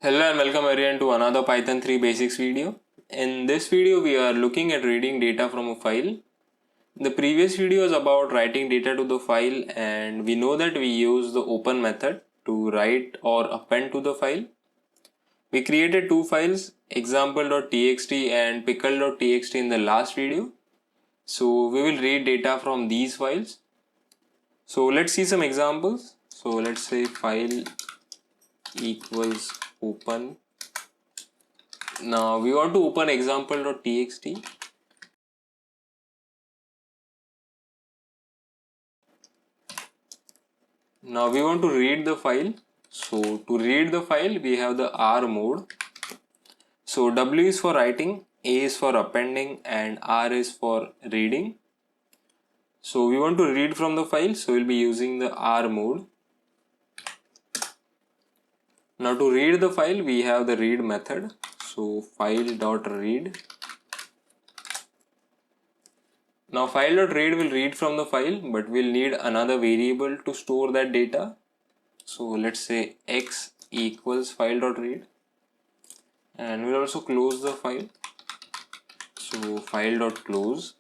Hello and welcome everyone to another Python 3 basics video. In this video we are looking at reading data from a file. The previous video was about writing data to the file, and we know that we use the open method to write or append to the file. We created two files, example.txt and pickle.txt in the last video. So we will read data from these files. So let's see some examples. So let's say file equals open. Now we want to open example.txt. Now we want to read the file. So to read the file we have the R mode. So W is for writing, A is for appending, and R is for reading. So we want to read from the file, so we'll be using the R mode. Now to read the file we have the read method. So file.read. Now file.read will read from the file, but we'll need another variable to store that data. So let's say x equals file.read, and we'll also close the file. So file.close,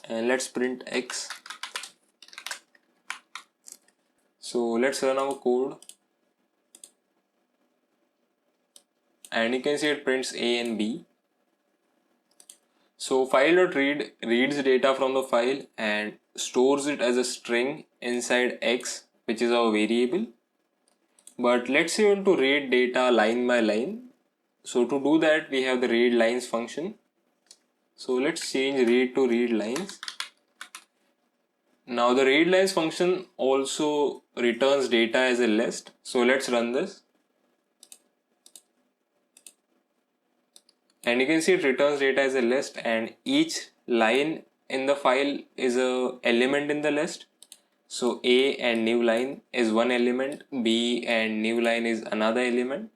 and let's print x. So let's run our code, and you can see it prints A and B. So file.read reads data from the file and stores it as a string inside x, which is our variable. But let's say we want to read data line by line. So to do that we have the read lines function. So let's change read to read lines. Now the read lines function also returns data as a list. So let's run this. And you can see it returns data as a list, and each line in the file is a element in the list. So A and new line is one element, B and new line is another element.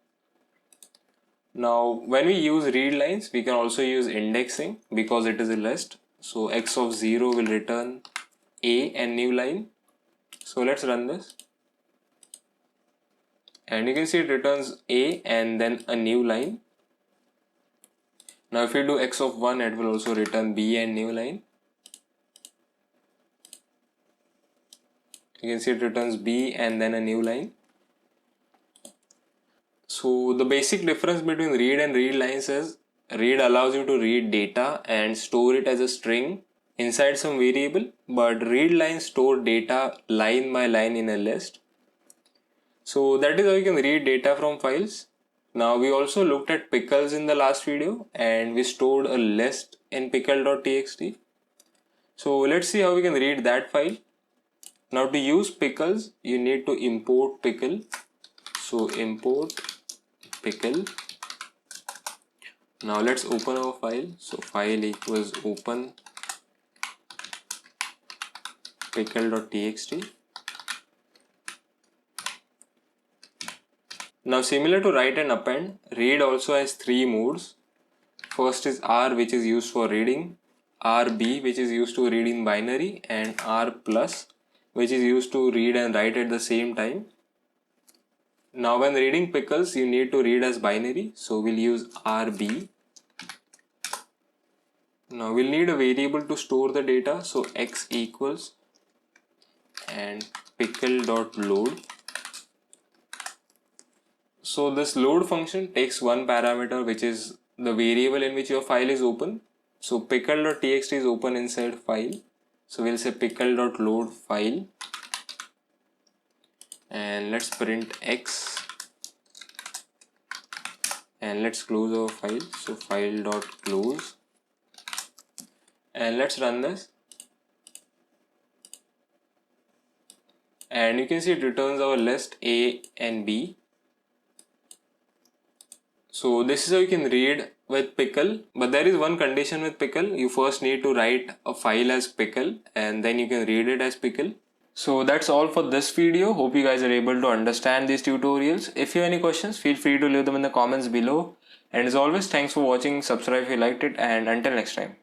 Now when we use read lines we can also use indexing because it is a list. So x of 0 will return A and new line. So let's run this, and you can see it returns A and then a new line. Now if you do x of 1, it will also return B and new line. You can see it returns B and then a new line. So the basic difference between read and read lines is read allows you to read data and store it as a string inside some variable, but read lines store data line by line in a list. So that is how you can read data from files. Now we also looked at pickles in the last video, and we stored a list in pickle.txt. So let's see how we can read that file. Now to use pickles you need to import pickle. So import pickle. Now let's open our file. So file equals open pickle.txt. Now similar to write and append, read also has three modes. First is R, which is used for reading, RB, which is used to read in binary, and R plus, which is used to read and write at the same time. Now when reading pickles you need to read as binary, so we'll use RB. Now we'll need a variable to store the data, so x equals and pickle.load. So this load function takes one parameter, which is the variable in which your file is open. So pickle.txt is open inside file. So we'll say pickle.load file, and let's print x, and let's close our file. So file.close, and let's run this, and you can see it returns our list A and B. So this is how you can read with pickle, but there is one condition with pickle. You first need to write a file as pickle and then you can read it as pickle. So that's all for this video. Hope you guys are able to understand these tutorials. If you have any questions, feel free to leave them in the comments below. And as always, thanks for watching. Subscribe if you liked it, and until next time.